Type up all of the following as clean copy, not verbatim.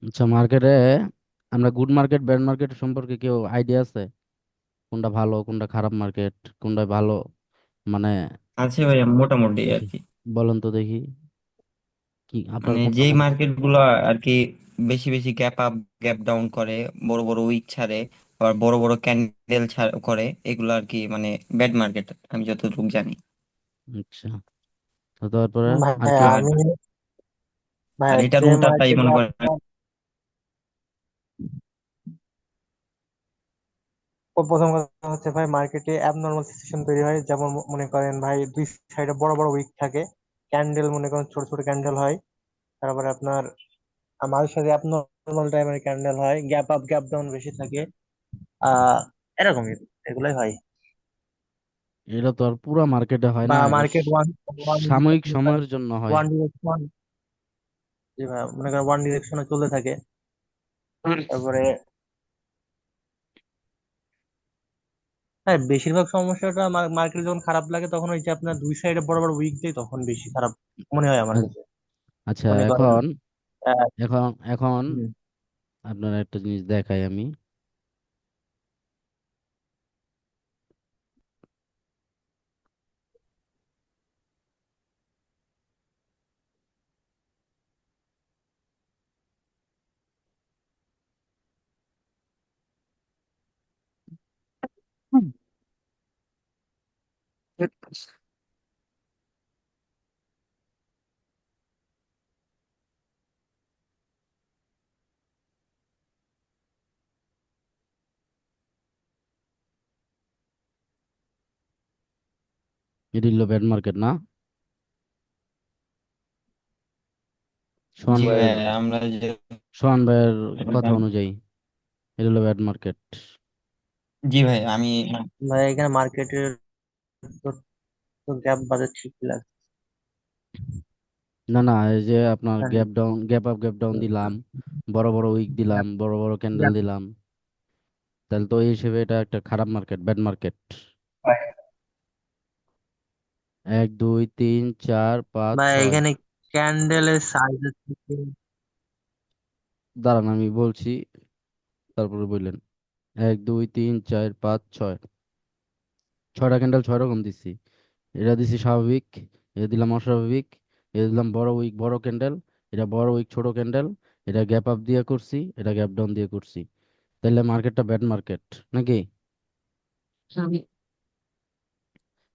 আচ্ছা, মার্কেটে আমরা গুড মার্কেট ব্যাড মার্কেট সম্পর্কে কেউ আইডিয়া আছে? কোনটা ভালো কোনটা খারাপ মার্কেট, কোনটা ভালো, মানে আছে ভাইয়া, মোটামুটি আর দেখি, কি। বলেন তো দেখি, কি আপনার মানে কোনটা যেই মনে হয়? মার্কেট গুলো আর কি বেশি বেশি গ্যাপ আপ গ্যাপ ডাউন করে, বড় বড় উইক ছাড়ে, আবার বড় বড় ক্যান্ডেল করে, এগুলো আর কি মানে ব্যাড মার্কেট আমি যতটুকু জানি। আচ্ছা, তো তারপরে আর ভাই কি? আর আমি ভাই আর এটার যে উল্টাটাই মার্কেট মনে করেন। প্রথম কথা হচ্ছে ভাই, মার্কেটে অ্যাবনর্মাল সিচুয়েশন তৈরি হয়, যেমন মনে করেন ভাই দুই সাইডে বড় বড় উইক থাকে, ক্যান্ডেল মনে করেন ছোট ছোট ক্যান্ডেল হয়। তারপরে আপনার মাঝে সাথে অ্যাবনর্মাল টাইপের ক্যান্ডেল হয়, গ্যাপ আপ গ্যাপ ডাউন বেশি থাকে। আহ এরকমই, এগুলাই হয়। এটা তো আর পুরা মার্কেটে হয় বা না, এটা মার্কেট ওয়ান ওয়ান সাময়িক সময়ের জন্য হয়। ওয়ান ডিরেকশন, মনে করেন ওয়ান ডিরেকশনে চলতে থাকে। তারপরে হ্যাঁ, বেশিরভাগ সমস্যাটা মার্কেট যখন খারাপ লাগে তখন ওই যে আপনার দুই সাইডে বড় বড় উইক দেয়, তখন বেশি খারাপ মনে হয় আমার কাছে। আচ্ছা, মনে করেন এখন আহ, এখন এখন হুম, আপনার একটা জিনিস দেখাই আমি। হুম। এটি হলো ব্যাড মার্কেট না, সোহান জি ভাই, ভাইয়ের আমরা যে সোহান ভাইয়ের কথা অনুযায়ী এটা হলো ব্যাড মার্কেট। জি ভাই আমি ভাই এখানে মার্কেটের তো গ্যাপ বাজার ঠিক লাগে। না না, এই যে আপনার হ্যাঁ, gap down gap up gap down দিলাম, বড় বড় উইক দিলাম, গ্যাপ বড় বড় ক্যান্ডেল গ্যাপ দিলাম, তাহলে তো এই হিসেবে এটা একটা খারাপ মার্কেট, ব্যাড মার্কেট। এক দুই তিন চার পাঁচ ভাই ছয় এখানে ক্যান্ডেলের সাইজ থেকে দাঁড়ান আমি বলছি, তারপরে বললেন। এক দুই তিন চার পাঁচ ছয়, ছয়টা ক্যান্ডেল ছয় রকম দিছি। এটা দিছি স্বাভাবিক, এটা দিলাম অস্বাভাবিক, এটা দিলাম বড় উইক বড় ক্যান্ডেল, এটা বড় উইক ছোট ক্যান্ডেল, এটা গ্যাপ আপ দিয়ে করছি, এটা গ্যাপ ডাউন দিয়ে করছি, তাহলে মার্কেটটা ব্যাড মার্কেট নাকি? হুম।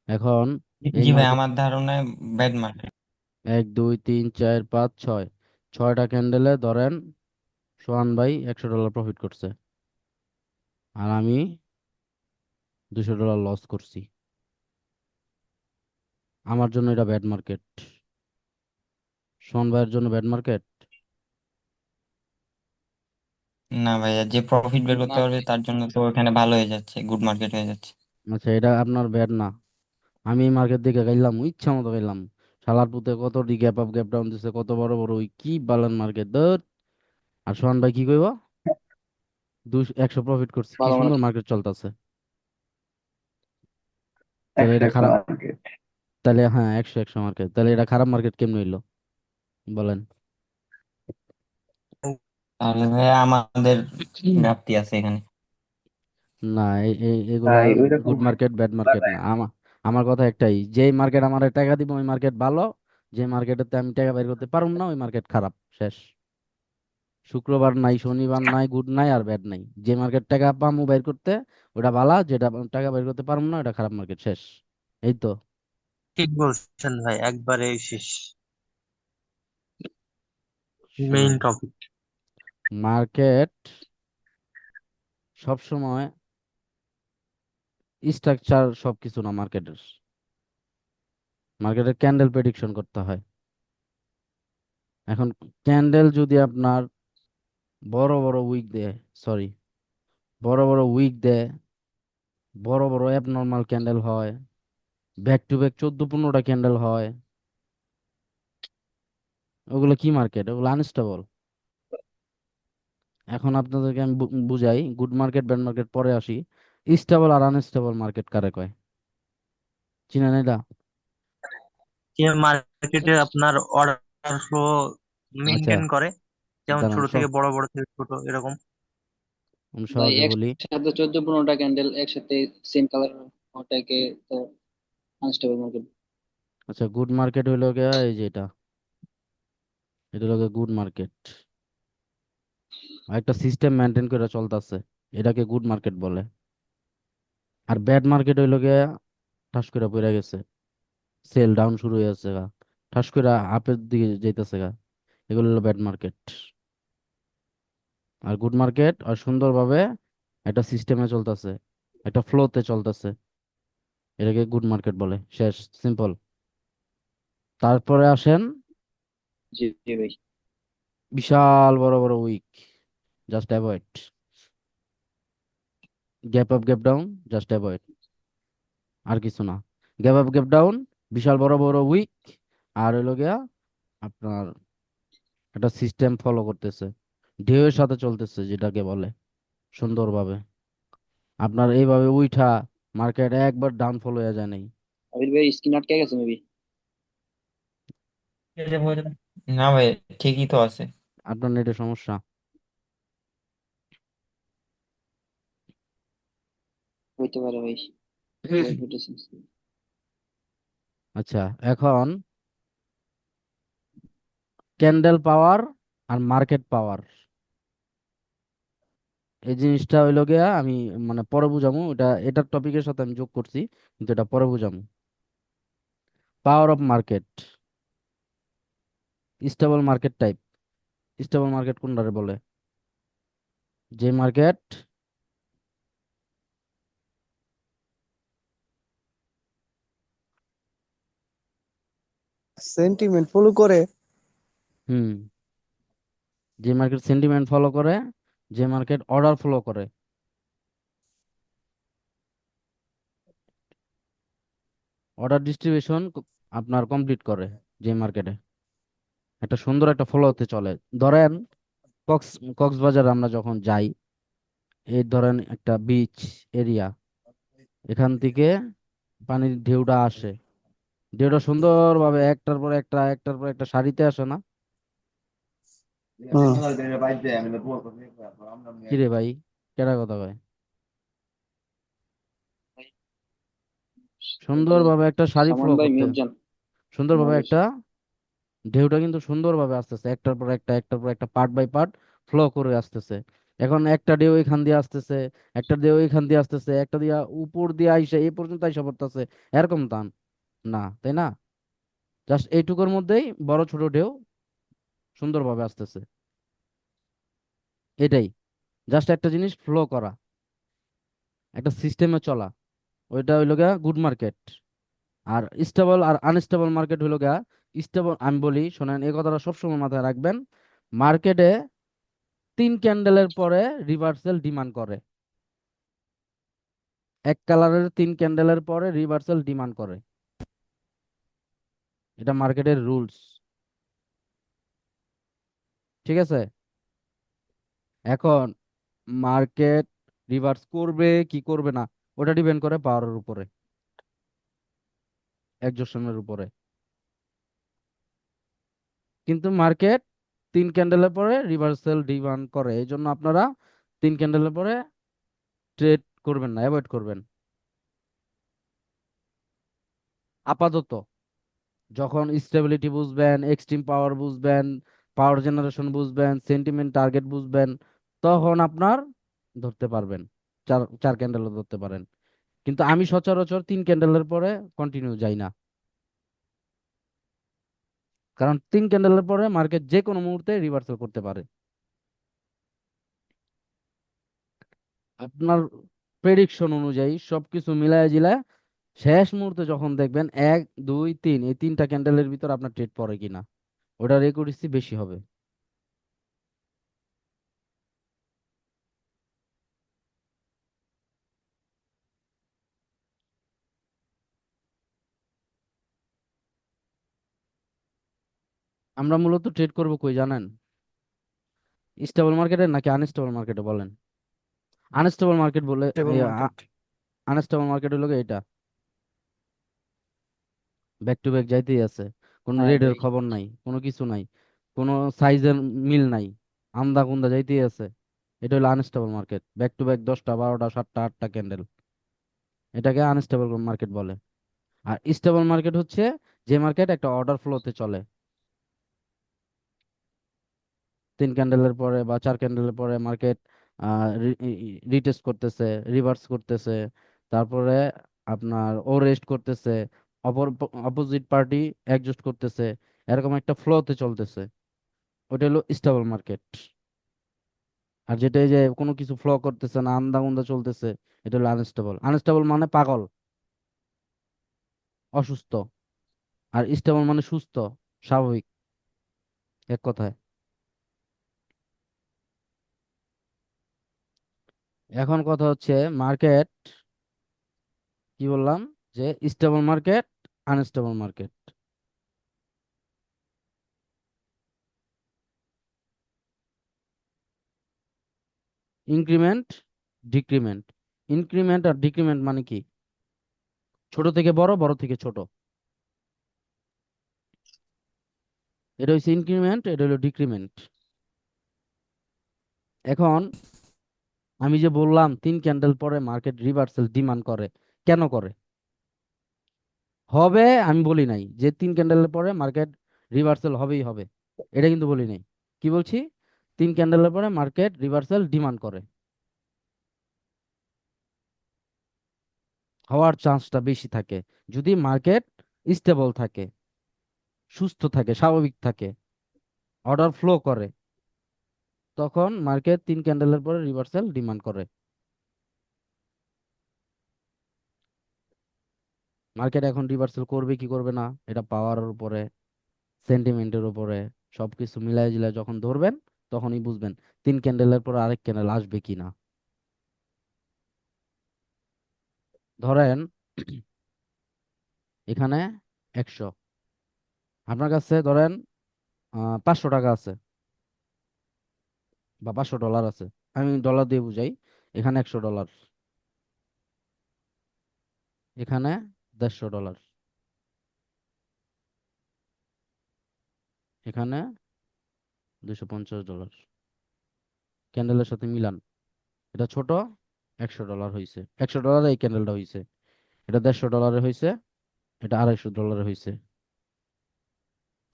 এখন এই জি ভাই, মার্কেট আমার ধারণায় ব্যাড মার্কেট। এক দুই তিন চার পাঁচ ছয়, ছয়টা ক্যান্ডেলে ধরেন সোহান ভাই $100 প্রফিট করছে, আর আমি $200 লস করছি। আমার জন্য এটা ব্যাড মার্কেট, সোহান ভাইয়ের জন্য ব্যাড মার্কেট না ভাইয়া, যে প্রফিট বের করতে না? পারবে তার জন্য তো এখানে ভালো হয়ে যাচ্ছে, গুড মার্কেট হয়ে যাচ্ছে। আচ্ছা, এটা আপনার ব্যাড না। আমি এই মার্কেট দিকে গাইলাম, ইচ্ছা মতো গাইলাম, শালার পুতে কত D gap up gap down দিছে, কত বড় বড় ওই কি বালান মার্কেট দর। আর সোহান ভাই কি কইব, 100 প্রফিট করছে, কি ভালো সুন্দর মার্কেট। মার্কেট চলতেছে। তাহলে একশো এটা একশো খারাপ, মার্কেট। তাহলে হ্যাঁ 100 মার্কেট, তাহলে এটা খারাপ মার্কেট কেমনে হইলো বলেন? তাহলে ভাইয়া আমাদের ঘাটতি আছে এখানে। না, এগুলা তাই ওইরকম গুড মার্কেট ব্যাড মার্কেট না। আমার আমার কথা একটাই, যেই মার্কেট আমার টাকা দিব ওই মার্কেট ভালো, যে মার্কেটেতে আমি টাকা বের করতে পারুম না ওই মার্কেট খারাপ, শেষ। শুক্রবার নাই, শনিবার নাই, গুড নাই আর ব্যাড নাই, যে মার্কেট টাকা পামু বের করতে ওটা ভালো, যেটা টাকা বের করতে পারুম না ওটা খারাপ মার্কেট, শেষ। এই তো। ঠিক বলছেন ভাই, একবারে শেষ। মেইন শুনেন, টপিক। মার্কেট সবসময় স্ট্রাকচার সবকিছু না মার্কেটের, মার্কেটের ক্যান্ডেল প্রেডিকশন করতে হয়। এখন ক্যান্ডেল যদি আপনার বড় বড় উইক দেয়, সরি, বড় বড় উইক দেয়, বড় বড় অ্যাবনর্মাল ক্যান্ডেল হয়, ব্যাক টু ব্যাক 14-15টা ক্যান্ডেল হয়, ওগুলো কি মার্কেট? ওগুলো আনস্টেবল। এখন আপনাদেরকে আমি বুঝাই, গুড মার্কেট ব্যাড মার্কেট পরে আসি। স্টেবল আর আনস্টেবল মার্কেট কারে কয়? চিনেন এটা? যে মার্কেটে আপনার অর্ডার ফ্লো আচ্ছা, মেনটেন করে, যেমন দাঁড়ান ছোট থেকে বড়, বড় থেকে ছোট এরকম। আমি ভাই সহজে বলি। একসাথে 14-15টা ক্যান্ডেল একসাথে সেম কালার, ওটাকে তো আনস্টেবল মার্কেট। আচ্ছা, গুড মার্কেট হইলো গিয়া এই যে এটা, এটা হলো গুড মার্কেট। একটা সিস্টেম মেনটেন করে চলতেছে, এটাকে গুড মার্কেট বলে। আর ব্যাড মার্কেট হইলো গিয়া ঠাস করে পড়ে গেছে, সেল ডাউন শুরু হয়ে যাচ্ছে গা, ঠাস করে আপের দিকে যাইতেছে গা, এগুলো হলো ব্যাড মার্কেট। আর গুড মার্কেট আর সুন্দরভাবে একটা সিস্টেমে চলতেছে, একটা ফ্লোতে চলতেছে, এটাকে গুড মার্কেট বলে। শেষ, সিম্পল। তারপরে আসেন জি জি ভাই। বিশাল বড় বড় wick, just avoid. Gap up gap down, just avoid, আর কিছু না। গ্যাপ আপ গ্যাপ ডাউন, বিশাল বড় বড় উইক, আর হইলো গিয়া আপনার একটা সিস্টেম ফলো করতেছে, ঢেউয়ের সাথে চলতেছে যেটাকে বলে সুন্দরভাবে। আপনার এইভাবে উইঠা মার্কেট একবার ডাউনফল হয়ে যায় নাই। আবির ভাই স্ক্রিন আটকে গেছে মেবি। না ভাই, ঠিকই তো আছে। আপনার নেটের সমস্যা। হইতে পারে ভাই। ওয়েট হইতেছে। আচ্ছা, এখন ক্যান্ডেল পাওয়ার আর মার্কেট পাওয়ার, এই জিনিসটা হইলো গিয়া আমি মানে পরে বুঝামু, এটার টপিকের সাথে আমি যোগ করছি, কিন্তু এটা পরে বুঝামু। Power of market, stable market type. Stable market কোনটারে বলে? যে মার্কেট, সেন্টিমেন্ট ফলো করে। হুম, যে মার্কেট সেন্টিমেন্ট ফলো করে, যে মার্কেট অর্ডার ফলো করে, অর্ডার ডিস্ট্রিবিউশন আপনার কমপ্লিট করে, যে মার্কেটে একটা সুন্দর একটা ফলো হতে চলে। ধরেন কক্স কক্সবাজার আমরা যখন যাই, এই ধরেন একটা বিচ এরিয়া, এখান থেকে পানির ঢেউটা আসে, ঢেউটা সুন্দরভাবে একটার পর একটা একটার পর একটা সারিতে আসে না? হুম। কিরে ভাই, কেডা কথা কয়? সুন্দরভাবে একটা সারি সামান ফ্লো ভাই করতে, মিউট যান। সুন্দরভাবে নয়েজ একটা ঢেউটা কিন্তু সুন্দরভাবে আসতেছে, একটার পর একটা একটার পর একটা পার্ট বাই পার্ট ফ্লো করে আসতেছে। এখন একটা ঢেউ এখান দিয়ে আসতেছে, একটা ঢেউ এখান দিয়ে আসতেছে, একটা দিয়া উপর দিয়ে আইসে এই পর্যন্ত আইসা পড়তেছে, এরকম টান না, তাই না? জাস্ট এইটুকুর মধ্যেই বড় ছোট ঢেউ সুন্দরভাবে আসতেছে, এটাই। জাস্ট একটা জিনিস ফ্লো করা, একটা সিস্টেমে চলা, ওইটা হইলো গিয়া গুড মার্কেট। আর স্টেবল আর আনস্টেবল মার্কেট হইলো গিয়া, স্টেবল আমি বলি শোনেন, এই কথাটা সবসময় মাথায় রাখবেন। মার্কেটে 3 ক্যান্ডেলের পরে রিভার্সাল ডিমান্ড করে, এক কালারের 3 ক্যান্ডেলের পরে রিভার্সাল ডিমান্ড করে, এটা মার্কেটের রুলস। ঠিক আছে? এখন মার্কেট রিভার্স করবে কি করবে না, ওটা ডিপেন্ড করে পাওয়ারের উপরে, একজনের উপরে। কিন্তু মার্কেট 3 ক্যান্ডেলের পরে রিভার্সাল ডিমান্ড করে, এই জন্য আপনারা 3 ক্যান্ডেলের পরে ট্রেড করবেন না, অ্যাভয়েড করবেন আপাতত। যখন স্টেবিলিটি বুঝবেন, এক্সট্রিম পাওয়ার বুঝবেন, পাওয়ার জেনারেশন বুঝবেন, সেন্টিমেন্ট টার্গেট বুঝবেন, তখন আপনার ধরতে পারবেন, চার চার ক্যান্ডেলও ধরতে পারেন। কিন্তু আমি সচরাচর 3 ক্যান্ডেলের পরে কন্টিনিউ যাই না, কারণ 3 ক্যান্ডেলের পরে মার্কেট যে কোনো মুহূর্তে রিভার্সাল করতে পারে। আপনার প্রেডিকশন অনুযায়ী সবকিছু মিলায় জিলায় শেষ মুহূর্তে যখন দেখবেন 1 2 3 এই 3টা ক্যান্ডেলের ভিতর আপনার ট্রেড পড়ে কিনা, ওটার রেকুরেসি বেশি হবে। আমরা মূলত ট্রেড করব কই জানেন? স্টেবল মার্কেটে নাকি আনস্টেবল মার্কেটে বলেন? আনস্টেবল মার্কেট বলে, স্টেবল মার্কেট। আনস্টেবল মার্কেট হলো গিয়ে এটা, ব্যাক টু ব্যাক যাইতেই আছে, কোনো হ্যাঁ রেডের ভাই। খবর নাই, কোনো কিছু নাই, কোনো সাইজের মিল নাই, আন্দা কুন্দা যাইতেই আছে। এটা হলো unstable market. Back to back 10টা 12টা 7টা 8টা ক্যান্ডেল, এটাকে আনস্টেবল মার্কেট বলে। আর স্টেবল মার্কেট হচ্ছে যে মার্কেট একটা অর্ডার ফ্লোতে চলে, 3 ক্যান্ডেলের পরে বা 4 ক্যান্ডেলের পরে মার্কেট রিটেস্ট করতেছে, রিভার্স করতেছে, তারপরে আপনার ও রেস্ট করতেছে, অপর অপোজিট পার্টি অ্যাডজাস্ট করতেছে, এরকম একটা ফ্লোতে চলতেছে, ওটা হলো স্টেবল মার্কেট। আর যেটা এই যে কোনো কিছু ফ্লো করতেছে না, আন্দা উন্দা চলতেছে, এটা হলো আনস্টেবল। আনস্টেবল মানে পাগল, অসুস্থ। আর স্টেবল মানে সুস্থ, স্বাভাবিক, এক কথায়। এখন কথা হচ্ছে মার্কেট, কি বললাম, যে stable market, unstable market. Increment, decrement. Increment আর ডিক্রিমেন্ট মানে কি? ছোট থেকে বড়, বড় থেকে ছোট, এটা হচ্ছে ইনক্রিমেন্ট, এটা হলো ডিক্রিমেন্ট। এখন আমি যে বললাম 3 ক্যান্ডেল পরে মার্কেট রিভার্সাল ডিমান্ড করে, কেন করে? হবে, আমি বলি নাই যে 3 ক্যান্ডেলের পরে মার্কেট রিভার্সাল হবেই হবে, এটা কিন্তু বলি নাই। কি বলছি? 3 ক্যান্ডেলের পরে মার্কেট রিভার্সাল ডিমান্ড করে, হওয়ার চান্সটা বেশি থাকে যদি মার্কেট স্টেবল থাকে, সুস্থ থাকে, স্বাভাবিক থাকে, অর্ডার ফ্লো করে, তখন মার্কেট 3 ক্যান্ডেলের পরে রিভার্সাল ডিমান্ড করে। মার্কেট এখন রিভার্সাল করবে কি করবে না, এটা পাওয়ারের উপরে, সেন্টিমেন্টের উপরে, সবকিছু মিলাই জিলাই যখন ধরবেন, তখনই বুঝবেন 3 ক্যান্ডেলের পর আরেক ক্যান্ডেল আসবে কি না। ধরেন এখানে 100, আপনার কাছে ধরেন 500 টাকা আছে বা $500 আছে, আমি ডলার দিয়ে বুঝাই। এখানে $100, এখানে $150, এখানে $250, ক্যান্ডেলের সাথে মিলান। এটা ছোট, $100 হয়েছে, $100 এই ক্যান্ডেলটা হয়েছে। এটা $150 হয়েছে, এটা $250 হয়েছে,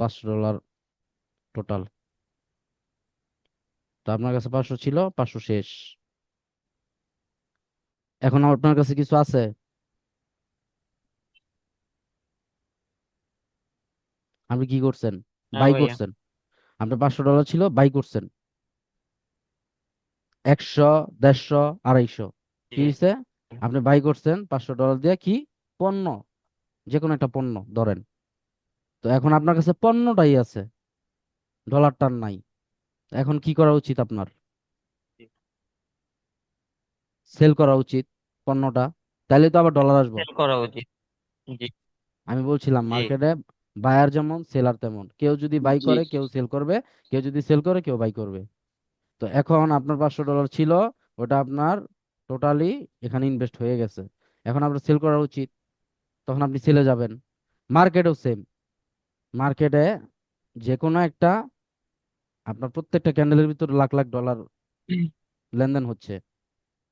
$500 টোটাল। তো আপনার কাছে 500 ছিল, 500 শেষ। এখন আপনার কাছে কিছু আছে? আপনি কি করছেন? হ্যাঁ বাই ভাইয়া। করছেন। আপনার $500 ছিল, বাই করছেন 100, 150, 250। কি জি। হয়েছে? আপনি বাই করছেন $500 দিয়ে কি? পণ্য, যে কোনো একটা পণ্য ধরেন। তো এখন আপনার কাছে পণ্যটাই আছে, ডলারটার নাই। এখন কি করা উচিত আপনার? সেল করা উচিত পণ্যটা, তাইলে তো আবার ডলার আসবো। সেল করা উচিত। জি। আমি বলছিলাম জি। মার্কেটে বায়ার যেমন সেলার তেমন, কেউ যদি বাই জি। করে কেউ সেল করবে, কেউ যদি সেল করে কেউ বাই করবে। তো এখন আপনার $500 ছিল, ওটা আপনার টোটালি এখানে ইনভেস্ট হয়ে গেছে। এখন আপনার সেল করা উচিত, তখন আপনি সেলে যাবেন। মার্কেটও সেম, মার্কেটে যে কোনো একটা, আপনার প্রত্যেকটা ক্যান্ডেলের ভিতর লাখ লাখ ডলার লেনদেন হচ্ছে।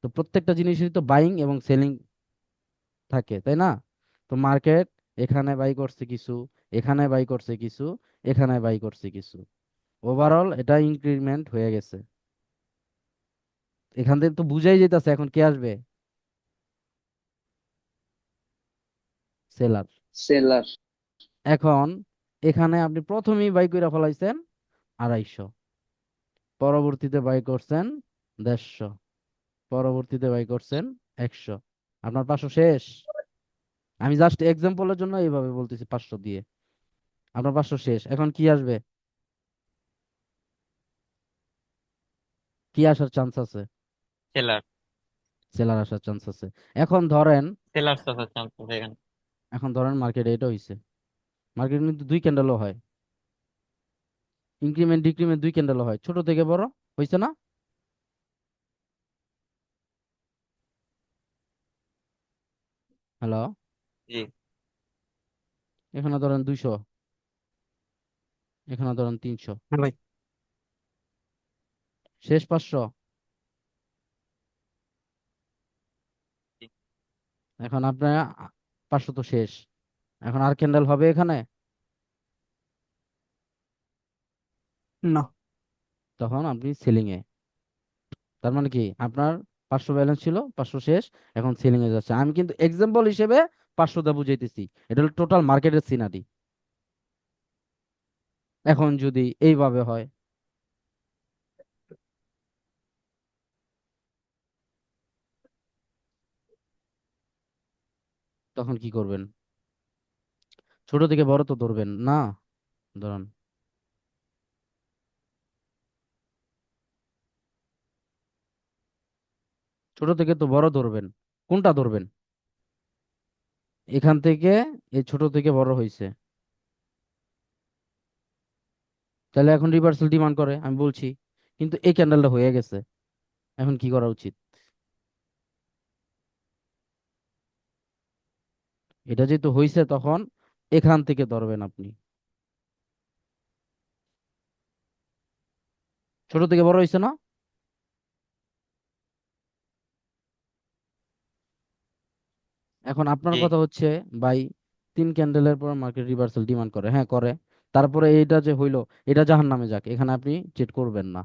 তো প্রত্যেকটা জিনিসেরই তো বাইং এবং সেলিং থাকে, তাই না? তো মার্কেট এখানে বাই করছে কিছু, এখানে বাই করছে কিছু, এখানে বাই করছে কিছু, ওভারঅল এটা ইনক্রিমেন্ট হয়ে গেছে। এখান থেকে তো বুঝাই যেতেছে এখন কে আসবে, সেলার। সেলার। এখন এখানে আপনি প্রথমেই বাই করে ফেলাইছেন 250, পরবর্তীতে বাই করছেন 150, পরবর্তীতে বাই করছেন 100, আপনার 500 শেষ। আমি জাস্ট এক্সাম্পলের জন্য এইভাবে বলতেছি 500 দিয়ে, আপনার 500 শেষ। এখন কি আসবে? কি আসার চান্স আছে? সেলার। সেলার আসার চান্স আছে। এখন ধরেন, সেলার চান্স আছে এখানে। এখন ধরেন মার্কেট এটা হইছে, মার্কেট কিন্তু 2 ক্যান্ডেলও হয়, ইনক্রিমেন্ট ডিক্রিমেন্ট 2 ক্যান্ডেলও হয়, ছোট থেকে বড় হইছে না? হ্যালো? জি। এখানে ধরেন 200, এখানে ধরেন 300, হ্যাঁ ভাই। শেষ 500। এখন আপনার 500 তো শেষ। এখন আর ক্যান্ডেল হবে এখানে? না। তখন আপনি সেলিং এ, তার মানে কি আপনার 500 ব্যালেন্স ছিল, 500 শেষ, এখন সেলিং এ যাচ্ছে। আমি কিন্তু এক্সাম্পল হিসেবে 500 দা বুঝাইতেছি, এটা হলো টোটাল মার্কেটের সিনারি। এখন যদি এইভাবে হয়, তখন কি করবেন? ছোট থেকে বড় তো ধরবেন না, ধরুন ছোট থেকে তো বড় ধরবেন, কোনটা ধরবেন? এখান থেকে এই ছোট থেকে বড় হয়েছে, তাহলে এখন রিভার্সাল ডিমান্ড করে আমি বলছি, কিন্তু এই ক্যান্ডেলটা হয়ে গেছে, এখন কি করা উচিত? এটা যেহেতু হয়েছে, তখন এখান থেকে ধরবেন আপনি, ছোট থেকে বড় হয়েছে না? এখন আপনার জি। কথা হচ্ছে, ভাই 3 ক্যান্ডেলের পর মার্কেট রিভার্সাল ডিমান্ড করে, হ্যাঁ করে, তারপরে এইটা যে হইলো এটা জাহান্নামে যাক, এখানে আপনি চেট করবেন না,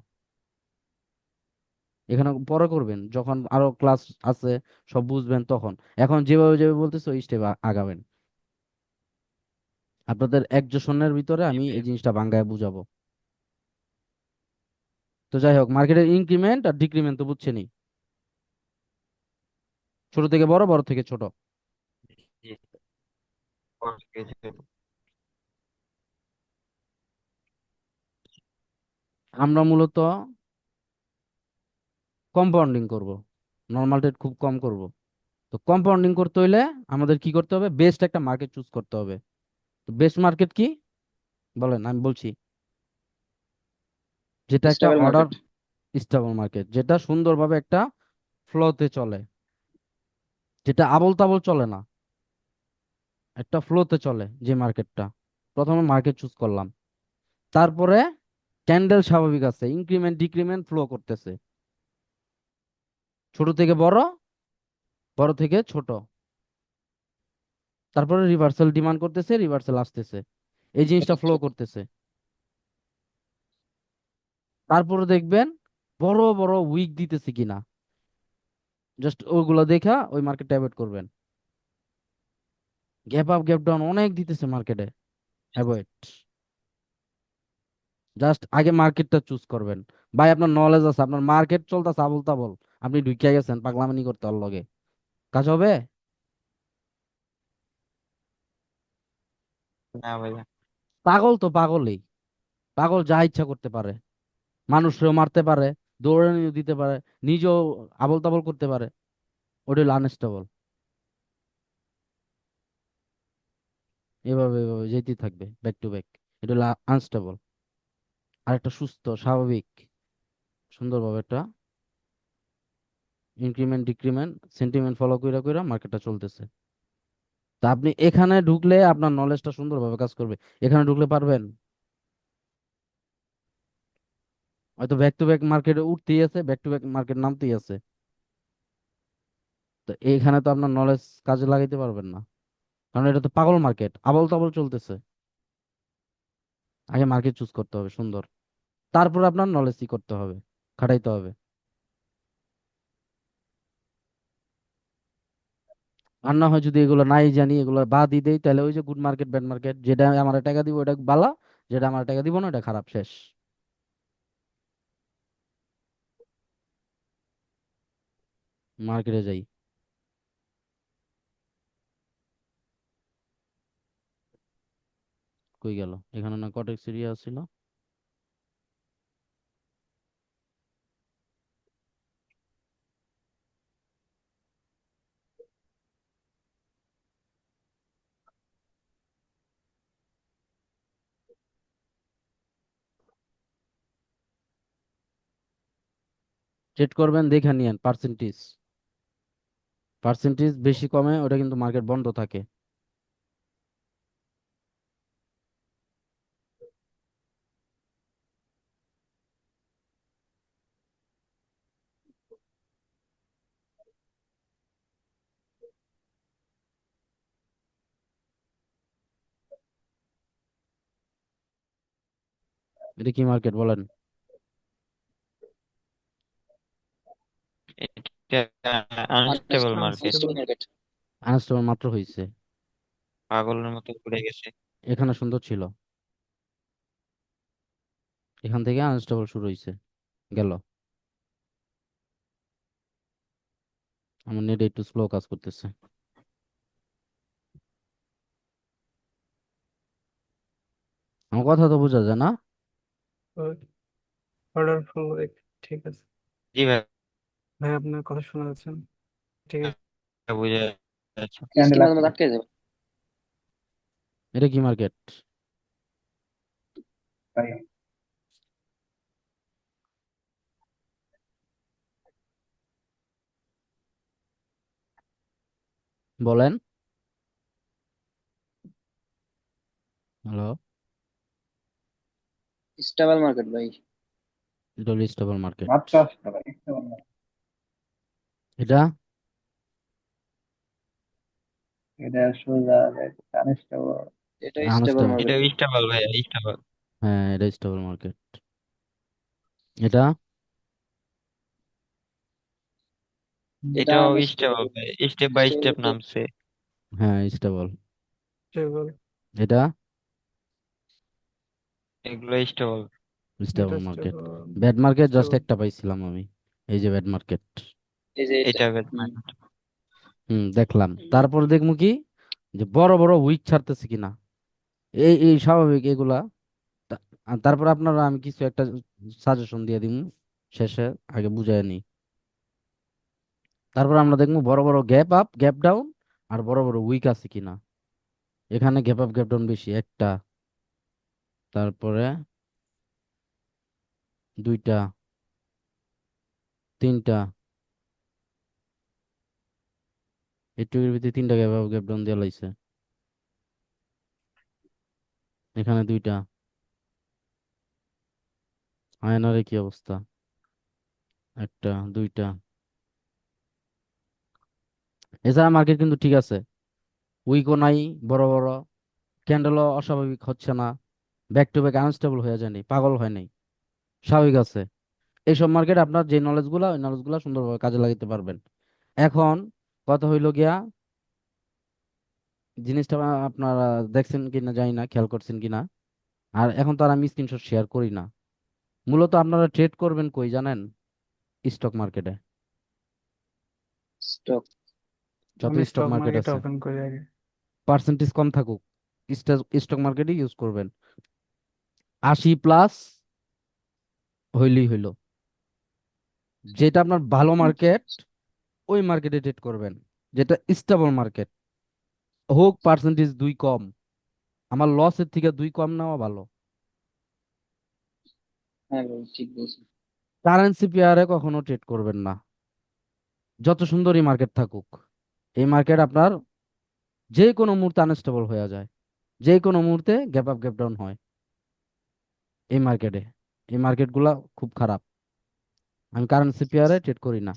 এখানে পরে করবেন যখন আরো ক্লাস আছে, সব বুঝবেন তখন। এখন যেভাবে যেভাবে বলতেছে ওই স্টেপ আগাবেন, আপনাদের একজনের ভিতরে জি আমি এই ভাইয়া। জিনিসটা ভাঙ্গায় বুঝাবো। তো যাই হোক, মার্কেটের ইনক্রিমেন্ট আর ডিক্রিমেন্ট তো বুঝছেনই, ছোট থেকে বড়, বড় থেকে ছোট। জি। ওকে, আমরা মূলত কম্পাউন্ডিং করব, নর্মাল রেট খুব কম করব। তো কম্পাউন্ডিং করতে হইলে আমাদের কি করতে হবে? বেস্ট একটা মার্কেট চুজ করতে হবে। তো বেস্ট মার্কেট কি বলেন, আমি বলছি। যেটা একটা stable order, market. Stable market, যেটা সুন্দরভাবে একটা ফ্লোতে চলে, যেটা আবল তাবল চলে না, একটা ফ্লোতে চলে, যে মার্কেটটা। প্রথমে মার্কেট চুজ করলাম, তারপরে ক্যান্ডেল স্বাভাবিক আছে, ইনক্রিমেন্ট ডিক্রিমেন্ট ফ্লো করতেছে, ছোট থেকে বড়, বড় থেকে ছোট, তারপরে রিভার্সাল ডিমান্ড করতেছে, রিভার্সাল আসতেছে, এই জিনিসটা ফ্লো করতেছে। তারপরে দেখবেন বড় বড় উইক দিতেছে কিনা, জাস্ট ওইগুলো দেখা ওই মার্কেট অ্যাভয়েড করবেন। গ্যাপ আপ গ্যাপ ডাউন অনেক দিতেছে মার্কেটে, অ্যাভয়েড। জাস্ট আগে মার্কেটটা চুজ করবেন। ভাই আপনার নলেজ আছে, আপনার মার্কেট চলতেছে আবল তাবল, আপনি ঢুকিয়া গেছেন পাগলামানি করতে, ওর লগে কাজ হবে? না ভাইয়া। পাগল তো পাগলই, পাগল যা ইচ্ছা করতে পারে, মানুষকেও মারতে পারে, দৌড়ানিও দিতে পারে, নিজেও আবল তাবল করতে পারে, ওটা হলো আনস্টেবল। এভাবে এভাবে যেতেই থাকবে ব্যাক টু ব্যাক, এটা হলো আনস্টেবল। আর একটা সুস্থ স্বাভাবিক সুন্দরভাবে একটা ইনক্রিমেন্ট ডিক্রিমেন্ট সেন্টিমেন্ট ফলো কইরা কইরা মার্কেটটা চলতেছে। তা আপনি এখানে ঢুকলে আপনার নলেজটা সুন্দরভাবে কাজ করবে, এখানে ঢুকলে পারবেন? হয়তো ব্যাক টু ব্যাক মার্কেটে উঠতেই আছে, ব্যাক টু ব্যাক মার্কেট নামতেই আছে, তো এইখানে তো আপনার নলেজ কাজে লাগাইতে পারবেন না, কারণ এটা তো পাগল মার্কেট, আবল তাবল চলতেছে। আগে মার্কেট চুজ করতে হবে সুন্দর, তারপর আপনার নলেজ কি করতে হবে, খাটাইতে হবে। আর না হয় যদি এগুলো নাই জানি, এগুলো বাদই দেই, তাহলে ওই যে গুড মার্কেট ব্যাড মার্কেট, যেটা আমার টাকা দিব ওটা বালা, যেটা আমার টাকা দিব না ওটা খারাপ, শেষ। মার্কেটে যাই, কই গেল? এখানে না কটেক্স এরিয়া ছিল। ট্রেড করবেন দেখে নিয়েন পার্সেন্টেজ, পার্সেন্টেজ বেশি কমে ওটা কিন্তু মার্কেট বন্ধ থাকে। এটা কি মার্কেট বলেন? এটা unstable market. Unstable market. Unstable মাত্র হয়েছে। পাগলের মতো ঘুরে গেছে। এখানে সুন্দর ছিল, এখান থেকে আনস্টেবল শুরু হয়েছে, গেল। আমার নেট একটু স্লো কাজ করতেছে। আমার কথা তো বোঝা যায় না? অর্ডার ফলো, ঠিক আছে জি ভাই, ভাই, আপনার কথা শোনা যাচ্ছে না। ঠিক আছে, বুঝে যাচ্ছে। ক্যান্ডেল স্কিমের মধ্যে আসছে। আটকে যাবে। এটা কি মার্কেট? তাই বলেন। হ্যালো। স্টেবল মার্কেট ভাই। এটা হলো স্টেবল মার্কেট। মাত্র আসতে পারে, এটা এটা সোজা আনস্টেবল। এটা স্টেবল আনস্টেবল। মার্কেট এটা ভাই। স্টেবল ভাই, স্টেবল। হ্যাঁ, এটা স্টেবল মার্কেট। এটা এটা এটাও আনস্টেবল। স্টেবল ভাই, স্টেপ বাই স্টেপ নামছে। হ্যাঁ স্টেবল। স্টেবল, এটা এগুলো স্টেবল। এটা stable market. Stable, bad market just stable. একটা পাইছিলাম আমি, এই যে ব্যাড মার্কেট। এই যে এটা। এটা বেশ হুম। দেখলাম, তারপর দেখবো কি, যে বড় বড় উইক ছাড়তেছে কিনা। এই এই স্বাভাবিক এগুলা। আর তারপর আপনারা আমি কিছু একটা সাজেশন দিয়ে দিব শেষে, আগে বুঝাই নি। তারপর আমরা দেখবো বড় বড় গ্যাপ আপ গ্যাপ ডাউন, আর বড় বড় উইক আছে কিনা। এখানে গ্যাপ আপ গ্যাপ ডাউন বেশি, একটা, তারপরে দুইটা, তিনটা, একটু এর ভিতরে তিনটা গ্যাপ আপ গ্যাপ ডাউন দেওয়া লাইছে। এখানে দুইটা। আয়নারে কি অবস্থা? একটা, দুইটা। এছাড়া মার্কেট কিন্তু ঠিক আছে, উইকও নাই, বড় বড় ক্যান্ডেলও অস্বাভাবিক হচ্ছে না, ব্যাক টু ব্যাক আনস্টেবল হয়ে যায়নি, পাগল হয় নাই, স্বাভাবিক আছে। এইসব মার্কেট আপনার যে নলেজ গুলা, ওই নলেজ গুলা সুন্দরভাবে কাজে লাগাতে পারবেন। এখন কথা হইলো গিয়া, জিনিসটা আপনারা দেখছেন কিনা জানি না, খেয়াল করছেন কিনা। আর এখন তো আর আমি স্ক্রিনশট শেয়ার করি না। মূলত আপনারা ট্রেড করবেন কই জানেন? স্টক মার্কেটে। স্টক। যত আমি স্টক স্টক মার্কেট মার্কেট আছে, ওপেন করি আগে। পার্সেন্টেজ কম থাকুক, স্টক মার্কেটই ইউজ করবেন। 80+ হইলেই হইলো। যেটা আপনার ভালো মার্কেট, ওই মার্কেটে ট্রেড করবেন। যেটা স্টেবল মার্কেট, হোক পার্সেন্টেজ 2 কম, আমার লসের থেকে 2 কম নেওয়া ভালো। হ্যাঁ ভাই, ঠিক বলছেন। কারেন্সি পেয়ারে কখনো ট্রেড করবেন না, যত সুন্দরই মার্কেট থাকুক। এই মার্কেট আপনার যে কোনো মুহূর্তে আনস্টেবল হয়ে যায়, যে কোনো মুহূর্তে গ্যাপ আপ গ্যাপ ডাউন হয় এই মার্কেটে। এই মার্কেটগুলা খুব খারাপ। আমি কারেন্সি পেয়ারে ট্রেড করি না,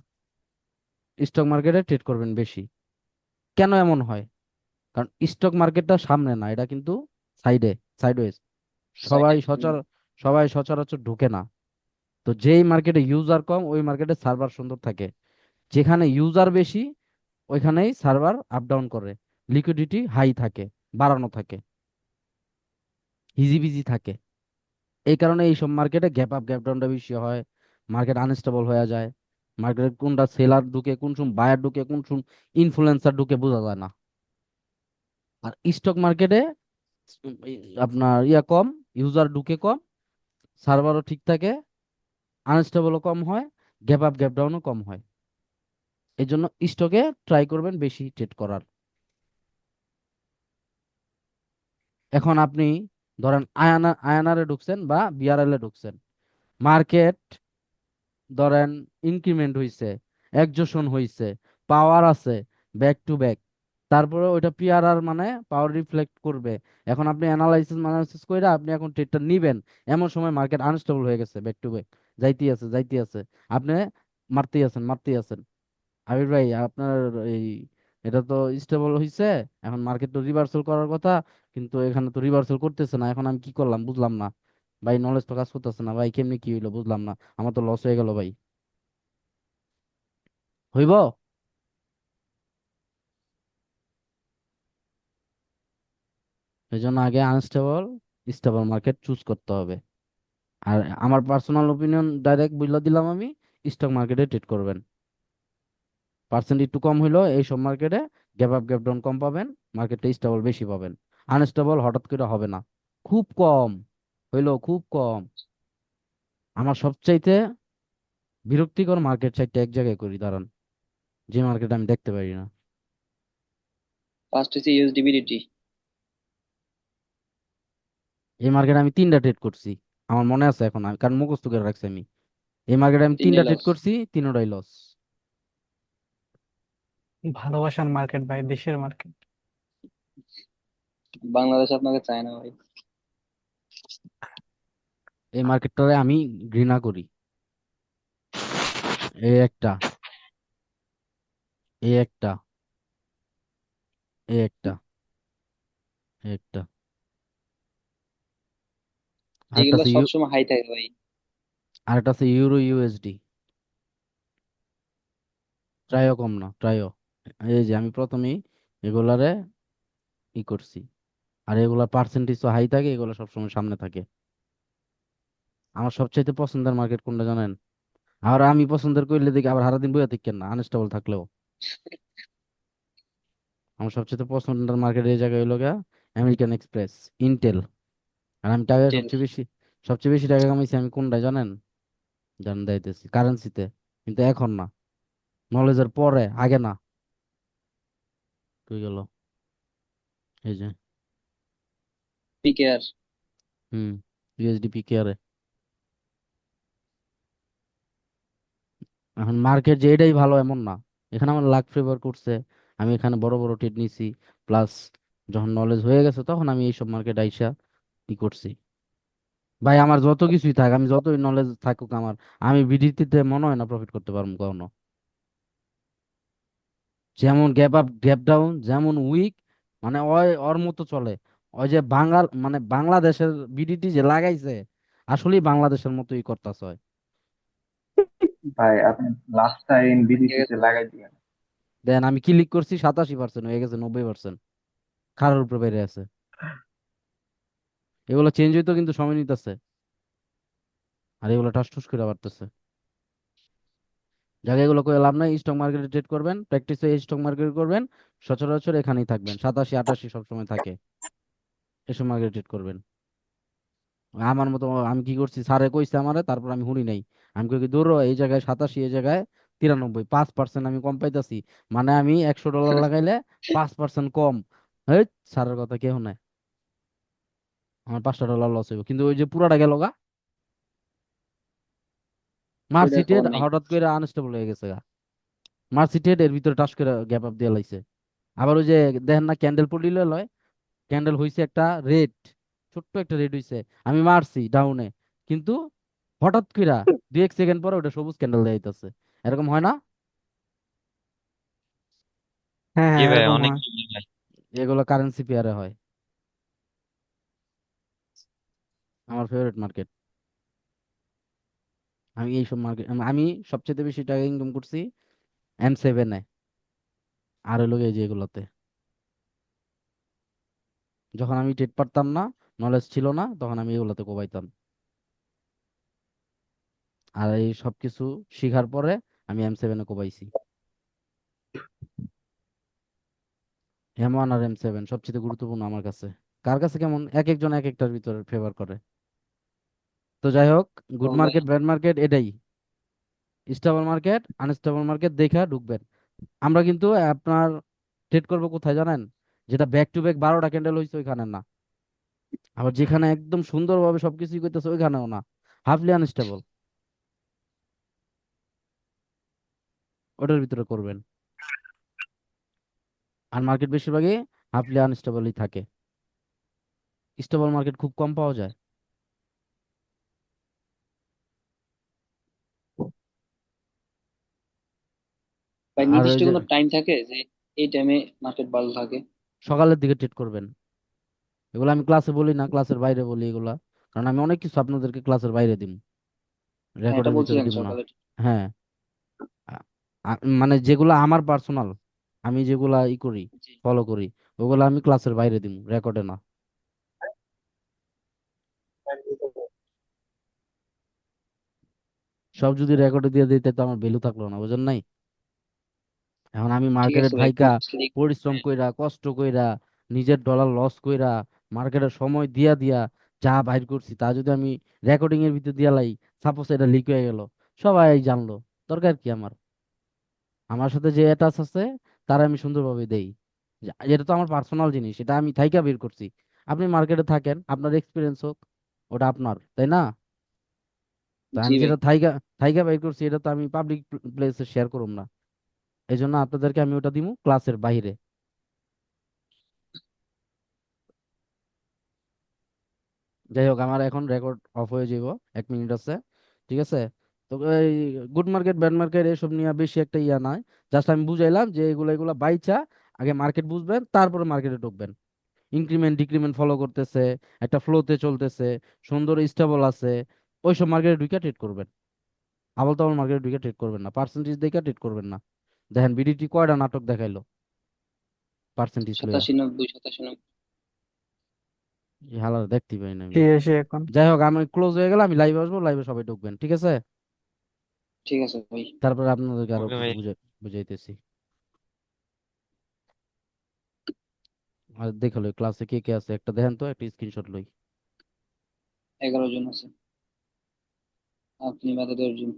স্টক মার্কেটে ট্রেড করবেন বেশি। কেন এমন হয়? কারণ স্টক মার্কেটটা সামনে না, এটা কিন্তু সাইডে, সাইডওয়েজ। সাইডে। সবাই সবাই সচরাচর ঢুকে না। তো যেই মার্কেটে ইউজার কম, ওই মার্কেটে সার্ভার সুন্দর থাকে। যেখানে ইউজার বেশি, ওইখানেই সার্ভার আপ ডাউন করে, লিকুইডিটি হাই থাকে, বাড়ানো থাকে, হিজিবিজি থাকে। এই কারণে এইসব মার্কেটে গ্যাপ আপ গ্যাপ ডাউনটা বেশি হয়, মার্কেট আনস্টেবল হয়ে যায়। মার্কেটে কোনটা সেলার ঢুকে, কোন সময় বায়ার ঢুকে, কোন সময় ইনফ্লুয়েন্সার ঢুকে বোঝা যায় না। আর স্টক মার্কেটে আপনার ইয়া কম, ইউজার ঢুকে কম, সার্ভারও ঠিক থাকে, আনস্টেবলও কম হয়, গ্যাপ আপ গ্যাপ ডাউনও কম হয়। এই জন্য স্টকে ট্রাই করবেন বেশি ট্রেড করার। এখন আপনি ধরেন আয়ানারে ঢুকছেন বা বিআরএল এ ঢুকছেন, মার্কেট ধরেন ইনক্রিমেন্ট হইছে, একজোশন হইছে, পাওয়ার আছে, ব্যাক টু ব্যাক, তারপরে ওইটা পিআরআর মানে পাওয়ার রিফ্লেক্ট করবে। এখন আপনি অ্যানালাইসিস করে আপনি এখন ট্রেডটা নিবেন, এমন সময় মার্কেট আনস্টেবল হয়ে গেছে, ব্যাক টু ব্যাক যাইতেই আছে যাইতেই আছে, আপনি মারতেই আছেন মারতেই আছেন। আবির ভাই আপনার এই, এটা তো স্টেবল হইছে, এখন মার্কেট তো রিভার্সাল করার কথা, কিন্তু এখানে তো রিভার্সাল করতেছে না, এখন আমি কি করলাম বুঝলাম না। ভাই নলেজ তো কাজ করতেছে না ভাই, কেমনি কি হইলো বুঝলাম না, আমার তো লস হয়ে গেল ভাই। হইব। এই জন্য আগে আনস্টেবল স্টেবল মার্কেট চুজ করতে হবে। আর আমার পার্সোনাল ওপিনিয়ন ডাইরেক্ট বুঝলা দিলাম আমি, স্টক মার্কেটে ট্রেড করবেন। পার্সেন্ট একটু কম হইলো এই সব মার্কেটে, গ্যাপ আপ গ্যাপ ডাউন কম পাবেন, মার্কেটটা স্টেবল বেশি পাবেন। আনস্টেবল হঠাৎ করে হবে না, খুব কম হইলো, খুব কম। আমার সবচাইতে বিরক্তিকর মার্কেট চাইতে এক জায়গায় করি দাঁড়ান, যে মার্কেট আমি দেখতে পারি না। ফার্স্ট হচ্ছে ইউএসডিবিলিটি। এই মার্কেটে আমি 3টা ট্রেড করছি, আমার মনে আছে এখন, আমি কারণ মুখস্থ করে রাখছি আমি। এই মার্কেটে আমি তিনটে 3টা ট্রেড লস। করছি, 3টাই লস। ভালোবাসার মার্কেট ভাই, দেশের মার্কেট। বাংলাদেশ আপনাকে চায় না ভাই। এই মার্কেটটারে আমি ঘৃণা করি। এই একটা, এই একটা, এই একটা, এই একটা। আরেকটা এগুলো আছে সবসময় হাই থাকে ভাই। আরেকটা আছে ইউরো ইউএসডি। ট্রাইও কম না, ট্রাইও। এই যে আমি প্রথমেই এগুলারে ই করছি। আর এগুলা পার্সেন্টেজ হাই থাকে, এগুলো সবসময় সামনে থাকে। আমার সবচাইতে পছন্দের মার্কেট কোনটা জানেন? আর আমি পছন্দের করলে দেখি আবার সারাদিন বইয়া থাকেন না, আনস্টেবল থাকলেও। আমার সবচেয়ে পছন্দের মার্কেট এই জায়গায় হইলো গা আমেরিকান এক্সপ্রেস, ইন্টেল। আর আমি টাকা ইন্টেল। সবচেয়ে বেশি টাকা কামাইছি আমি কোনটায় জানেন? জানেন যাইতেছি কারেন্সিতে, কিন্তু এখন না, নলেজের পরে, আগে না। কই গেল? এই যে, পিকেআর। হুম, ইউএসডিপি কেয়ারে। এখন মার্কেট যে এটাই ভালো এমন না, এখানে আমার লাক ফেভার করছে। আমি এখানে বড় বড় ট্রেড নিছি, প্লাস যখন নলেজ হয়ে গেছে তখন আমি এইসব মার্কেট আইসা কি করছি। ভাই আমার যত কিছুই থাক, আমি যতই নলেজ থাকুক আমার, আমি বিডিটিতে মনে হয় না প্রফিট করতে পারবো কখনো। যেমন গ্যাপ আপ গ্যাপ ডাউন, যেমন উইক, মানে ওই ওর মতো চলে। ওই যে বাঙাল মানে বাংলাদেশের বিডিটি যে লাগাইছে, আসলেই বাংলাদেশের মতোই করতেছে হয়। ভাই আপনি লাস্ট টাইম ঠিক বিডিটিতে আছে। লাগাই দিয়েন। দেন আমি ক্লিক করছি, 87% হয়ে গেছে, 90%। খারার উপরে বেড়ে আছে। এগুলো চেঞ্জ হইতো কিন্তু সময় নিতেছে, আর এগুলো টাস টুস করে বাড়তেছে। জায়গা এগুলো করে লাভ নাই, স্টক মার্কেটে ট্রেড করবেন, প্র্যাকটিসে স্টক মার্কেট করবেন, সচরাচর এখানেই থাকবেন, 87 88 সবসময় থাকে, এসব মার্কেটে ট্রেড করবেন। আমার মতো আমি কি করছি, স্যারে কইছে আমারে, তারপর আমি শুনি নাই। আমি কই কি দৌড়ো, এই জায়গায় 87, এই জায়গায় 93, 5% আমি কম পাইতাছি, মানে আমি $100 লাগাইলে 5% কম। এই স্যারের কথা কেউ নাই, আমার $5 লস হইব, কিন্তু ওই যে পুরাটা গেল গা। ওইটার মার্সিটেড খবর নাই। হঠাৎ করে আনস্টেবল হয়ে গেছে গা। মার্সিটেড এর ভিতরে টাস করে গ্যাপ আপ দিয়ে লাইছে। আবার ওই যে দেখেন না ক্যান্ডেল পড়লে লয়, ক্যান্ডেল হইছে একটা রেড, ছোট্ট একটা রেড হইছে, আমি মারছি ডাউনে, কিন্তু হঠাৎ কইরা 2 এক সেকেন্ড পরে ওটা সবুজ ক্যান্ডেল দিয়ে যাইতেছে। এরকম হয় না? হ্যাঁ জি হ্যাঁ, ভাই, এরকম অনেক হয়। সুন্দর ভাই। এগুলো কারেন্সি পেয়ারে হয়। আমার ফেভারিট মার্কেট। আমি এইসব মার্কেট, আমি সবচেয়ে বেশি টাকা ইনকাম করছি M7-এ, আর হলো এই যে এগুলোতে। যখন আমি ট্রেড পারতাম না, নলেজ ছিল না, তখন আমি এগুলোতে কোবাইতাম। আর এই সবকিছু শিখার পরে আমি M7-এ কোবাইছি। M1 আর M7 সবচেয়ে গুরুত্বপূর্ণ আমার কাছে। কার কাছে কেমন, এক একজন এক একটার ভিতরে ফেভার করে। তো যাই হোক, তো গুড ভাই, মার্কেট ব্যাড মার্কেট এটাই, স্টেবল মার্কেট আনস্টেবল মার্কেট দেখা ঢুকবেন। আমরা কিন্তু আপনার ট্রেড করবো কোথায় জানেন? যেটা ব্যাক টু ব্যাক 12টা ক্যান্ডেল হয়েছে ওইখানে না, আবার যেখানে একদম সুন্দরভাবে সবকিছুই করতেছে ওইখানেও না, হাফলি আনস্টেবল, ওটার ভিতরে করবেন। আর মার্কেট বেশিরভাগই হাফলি আনস্টেবলই থাকে, স্টেবল মার্কেট খুব কম পাওয়া যায়। ভাই আর ওই নির্দিষ্ট যে কোনো টাইম থাকে যে এই টাইমে মার্কেট ভালো থাকে? সকালের দিকে ট্রেড করবেন, এগুলো আমি ক্লাসে বলি না, ক্লাসের বাইরে বলি এগুলা। কারণ আমি অনেক কিছু আপনাদেরকে ক্লাসের বাইরে দিব, হ্যাঁ, এটা রেকর্ডের ভিতরে বলছিলেন দিব না। সকালে। হ্যাঁ, মানে যেগুলো আমার পার্সোনাল, আমি যেগুলা ই করি, জি, ফলো করি, ওগুলো আমি ক্লাসের বাইরে দিব, রেকর্ডে না। সব যদি রেকর্ডে দিয়ে দিতে তো আমার ভ্যালু থাকলো না, বুঝেন নাই? এখন আমি ঠিক মার্কেটে আছে ভাই, থাইকা ক্লাস লিখ। পরিশ্রম কইরা কষ্ট কইরা নিজের ডলার লস কইরা মার্কেটের সময় দিয়া দিয়া যা বাইর করছি তা যদি আমি রেকর্ডিং এর ভিতর দিয়া লাই, সাপোজ এটা লিক হয়ে গেল, সবাই জানলো, দরকার কি আমার? আমার সাথে যে অ্যাটাচ আছে তারা আমি সুন্দরভাবে দেই। এটা তো আমার পার্সোনাল জিনিস, এটা আমি থাইকা বের করছি। আপনি মার্কেটে থাকেন, আপনার এক্সপিরিয়েন্স হোক, ওটা আপনার, তাই না? তো জি আমি ভাই। যেটা থাইকা থাইকা বের করছি এটা তো আমি পাবলিক প্লেসে শেয়ার করব না। এই জন্য আপনাদেরকে আমি ওটা দিমু ক্লাসের বাইরে। যাই হোক, আমার এখন রেকর্ড অফ হয়ে যাব, 1 মিনিট আছে, ঠিক আছে? তো এই গুড মার্কেট ব্যাড মার্কেট এসব নিয়ে বেশি একটা ইয়া নাই, জাস্ট আমি বুঝাইলাম যে এগুলা এগুলা বাইচা আগে মার্কেট বুঝবেন, তারপরে মার্কেটে ঢুকবেন। ইনক্রিমেন্ট ডিক্রিমেন্ট ফলো করতেছে, একটা ফ্লোতে চলতেছে, সুন্দর স্টেবল আছে, ওইসব মার্কেটে ঢুকে ট্রেড করবেন। আবল তাবল মার্কেটে ঢুকে ট্রেড করবেন না, পার্সেন্টেজ দেখে ট্রেড করবেন না। দেখেন বিডিটি কয়টা নাটক দেখাইলো পার্সেন্টেজ লইয়া, 87, 87। এই হালার দেখতে পাই না আমি। কে এসে এখন? যাই হোক, আমি ক্লোজ হয়ে গেলে আমি লাইভে আসবো, লাইভে সবাই ঢুকবেন, ঠিক আছে? ঠিক আছে ভাই। তারপরে আপনাদেরকে আরো ওকে কিছু ভাই। বুঝাইতেছি। আর দেখালো ক্লাসে কে কে আছে, একটা দেখেন তো, একটা স্ক্রিনশট লই। 11 জন আছে, আপনি বাদে 10 জন।